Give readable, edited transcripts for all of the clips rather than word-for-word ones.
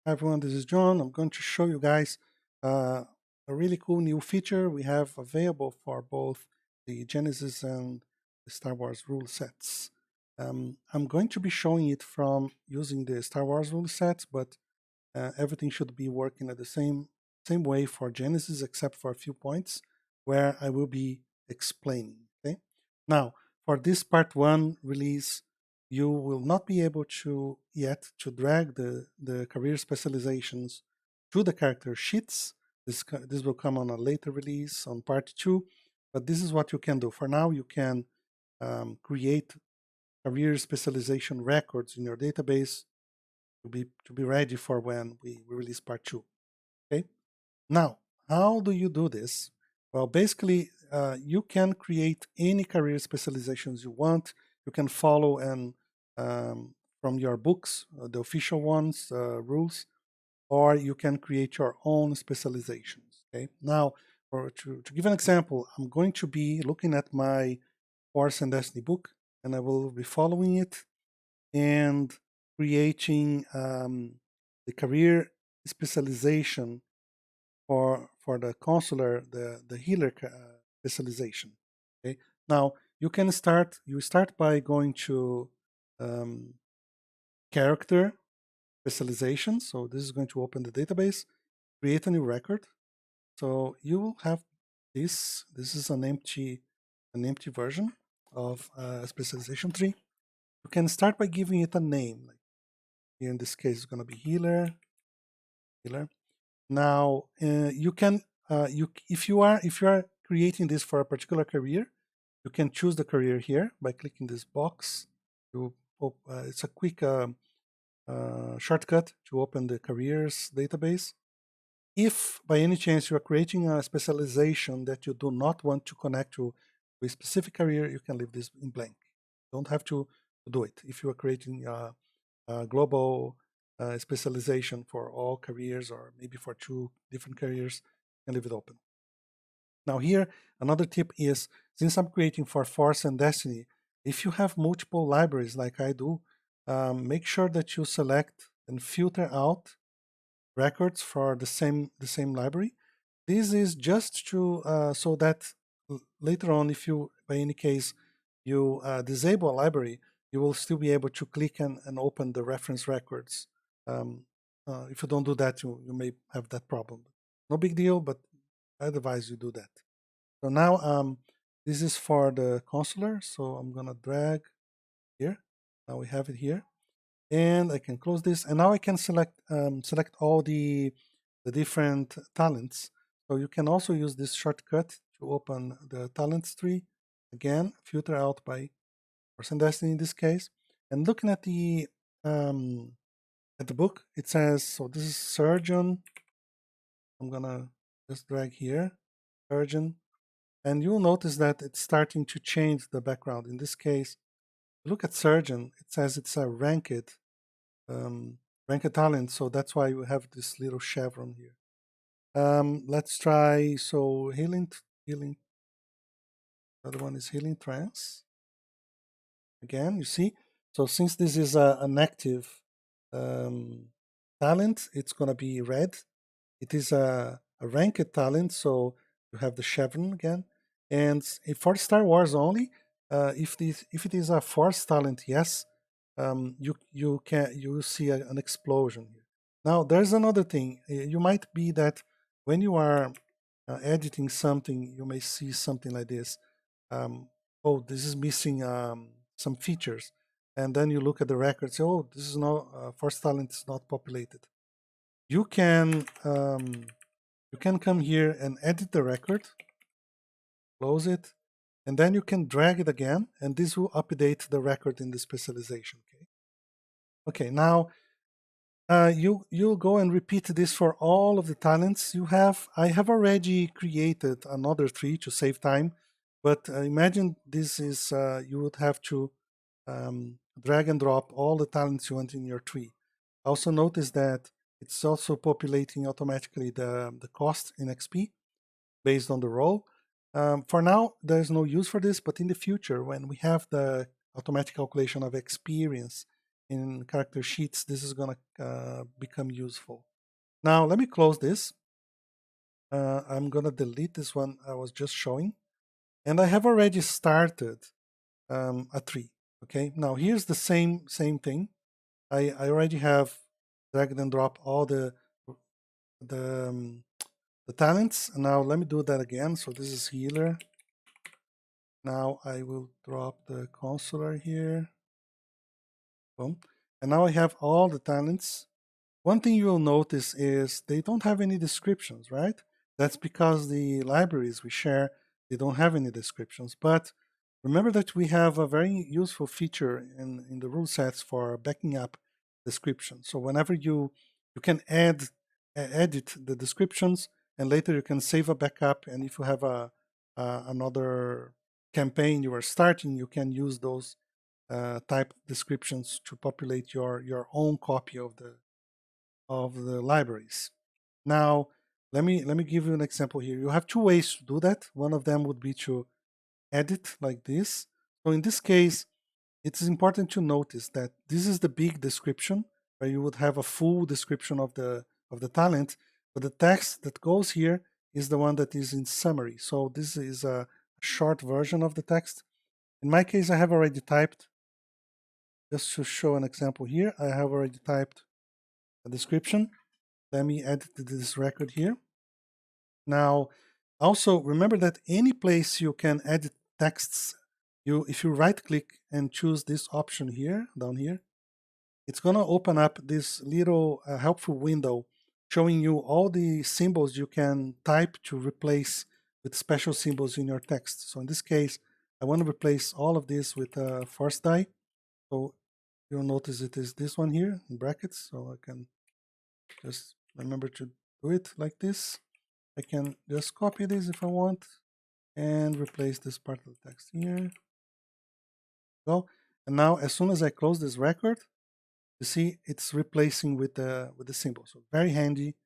Hi everyone, this is John. I'm going to show you guys a really cool new feature we have available for both the Genesys and the Star Wars rule sets. I'm going to be showing it from using the Star Wars rule sets, but everything should be working at the same way for Genesys, except for a few points where I will be explaining. Okay. Now, for this part 1 release, you will not be able to yet to drag the career specializations to the character sheets. This will come on a later release on part 2, but this is what you can do. For now, you can create career specialization records in your database to be ready for when we release part 2. Okay. Now, how do you do this? Well, basically, you can create any career specializations you want. You can follow and from your books, the official ones, rules, or you can create your own specializations. Okay. Now, to give an example, I'm going to be looking at my Wars and Destiny book, and I will be following it and creating the career specialization for the consular, the healer specialization. Okay. Now you can start. You start by going to um, character specialization. So this is going to open the database, create a new record. So you will have this. This is an empty version of specialization tree. You can start by giving it a name. Like here in this case, it's going to be healer. Now you can if you are creating this for a particular career, you can choose the career here by clicking this box. It's a quick shortcut to open the careers database. If by any chance you are creating a specialization that you do not want to connect to a specific career, you can leave this in blank. You don't have to do it. If you are creating a global specialization for all careers, or maybe for 2 different careers, you can leave it open. Now here, another tip is, since I'm creating for Force and Destiny, if you have multiple libraries like I do, make sure that you select and filter out records for the same library. This is just to so that later on, if you by any case you disable a library, you will still be able to click and open the reference records. If you don't do that, you may have that problem. No big deal, but I advise you do that. So now this is for the consular, so I'm gonna drag here. Now we have it here, and I can close this, and now I can select all the different talents. So you can also use this shortcut to open the talents tree. Again, filter out by Force and Destiny in this case. And looking at the book, it says, so this is surgeon. I'm gonna just drag here, surgeon, and you'll notice that it's starting to change the background. In this case, look at surgeon. It says it's a ranked talent, so that's why you have this little chevron here. Let's try, so healing. The other one is healing trance. Again, you see, so since this is an active talent, it's going to be red. It is a ranked talent, so you have the chevron again. And for Star Wars only, if it is a force talent, yes, you see an explosion here. Now there's another thing. You might be that when you are editing something, you may see something like this. Oh, this is missing some features, and then you look at the record, say, oh, this is no force talent is not populated. You can come here and edit the record, close it, and then you can drag it again, and this will update the record in the specialization. Okay, now you'll go and repeat this for all of the talents you have. I have already created another tree to save time, but imagine this is you would have to drag and drop all the talents you want in your tree. Also notice that it's also populating automatically the cost in XP based on the role. For now, there's no use for this, but in the future, when we have the automatic calculation of experience in character sheets, this is going to become useful. Now, let me close this. I'm going to delete this one I was just showing. And I have already started a tree. Okay, now here's the same thing. I already have dragged and dropped all the talents. And now let me do that again. So this is healer. Now I will drop the consular here. Boom. And now I have all the talents. One thing you will notice is they don't have any descriptions, right? That's because the libraries we share, they don't have any descriptions. But remember that we have a very useful feature in the rule sets for backing up descriptions. So whenever you can edit the descriptions, and later you can save a backup. And if you have another campaign you are starting, you can use those type descriptions to populate your own copy of the libraries. Now, let me give you an example here. You have two ways to do that. One of them would be to edit like this. So in this case, it is important to notice that this is the big description where you would have a full description of the talent, but the text that goes here is the one that is in summary. So this is a short version of the text. In my case, I have already typed, just to show an example here, I have already typed a description. Let me edit this record here. Now, also remember that any place you can edit texts, if you right click and choose this option here, down here, it's going to open up this little helpful window showing you all the symbols you can type to replace with special symbols in your text. So in this case, I want to replace all of this with a force die. So you'll notice it is this one here in brackets. So I can just remember to do it like this. I can just copy this if I want and replace this part of the text here. Go. And now as soon as I close this record, you see it's replacing with the symbol. So very handy.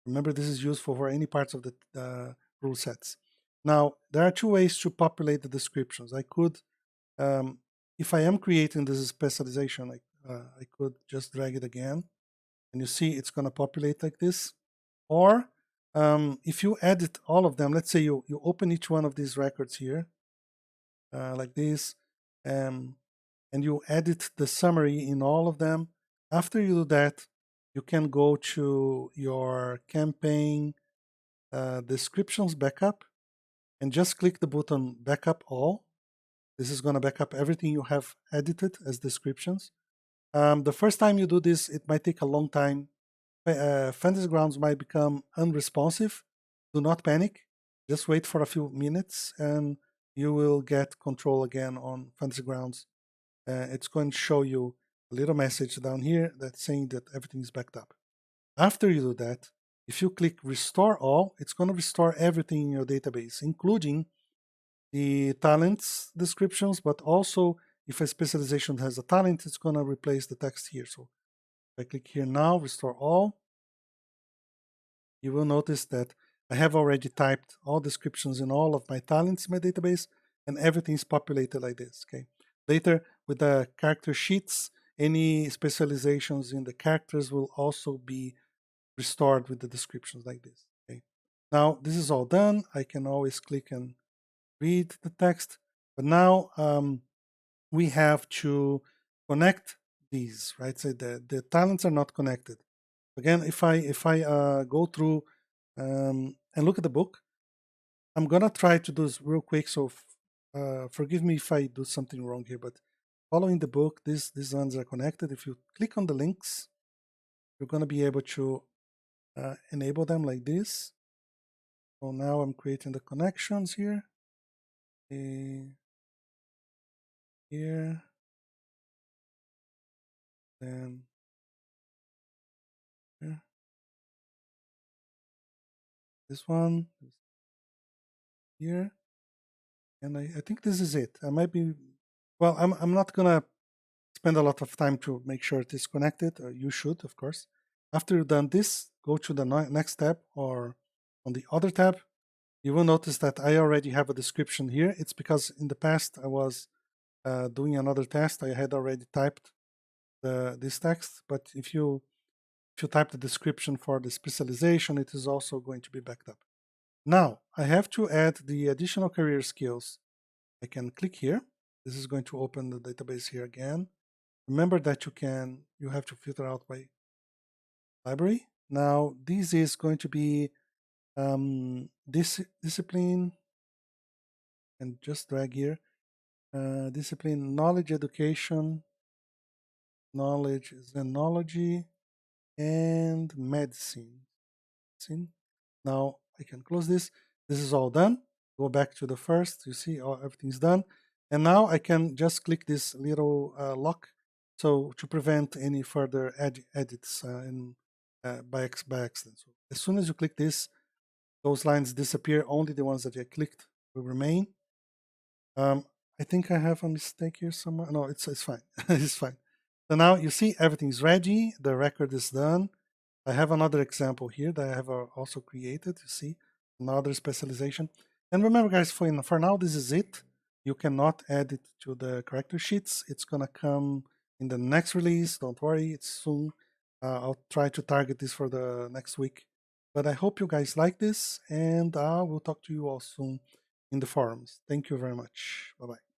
Remember, this is useful for any parts of the rule sets. Now, there are two ways to populate the descriptions. I could, if I am creating this specialization, I could just drag it again. And you see it's going to populate like this. Or if you edit all of them, let's say you open each one of these records here, like this, and you edit the summary in all of them. After you do that, you can go to your campaign descriptions backup and just click the button backup all. This is going to back up everything you have edited as descriptions. The first time you do this, it might take a long time. Fantasy Grounds might become unresponsive. Do not panic. Just wait for a few minutes and you will get control again on Fantasy Grounds. It's going to show you a little message down here that's saying that everything is backed up. After you do that, if you click Restore All, it's going to restore everything in your database, including the talents descriptions, but also if a specialization has a talent, it's going to replace the text here. So if I click here now, Restore All, you will notice that I have already typed all descriptions in all of my talents in my database, and everything is populated like this. Okay. Later, with the character sheets, any specializations in the characters will also be restored with the descriptions like this. Okay. Now, this is all done. I can always click and read the text, but now we have to connect these, right? So the talents are not connected. Again, if I go through and look at the book, I'm gonna try to do this real quick. So forgive me if I do something wrong here, but following the book, these ones are connected. If you click on the links, you're gonna be able to enable them like this. So now I'm creating the connections here. Here, then here. This one here, and I think this is it. I might be, well, I'm not gonna spend a lot of time to make sure it is connected. You should, of course. After you've done this, go to the next tab or on the other tab. You will notice that I already have a description here. It's because in the past I was doing another test. I had already typed this text, but if you type the description for the specialization, it is also going to be backed up. Now, I have to add the additional career skills. I can click here. This is going to open the database here again. Remember that you have to filter out by library. Now, this is going to be this discipline, and just drag here. Discipline, knowledge, education, knowledge, xenology, and medicine. Now I can close this. This is all done. Go back to the first. You see, everything's done. And now I can just click this little lock, so to prevent any further edits by accident. So as soon as you click this, those lines disappear. Only the ones that I clicked will remain. I think I have a mistake here somewhere. No, it's fine. It's fine. So now you see everything's ready. The record is done. I have another example here that I have also created. You see, another specialization. And remember, guys, for now, this is it. You cannot add it to the character sheets. It's gonna come in the next release. Don't worry, it's soon. I'll try to target this for the next week. But I hope you guys like this, and we'll talk to you all soon in the forums. Thank you very much. Bye bye.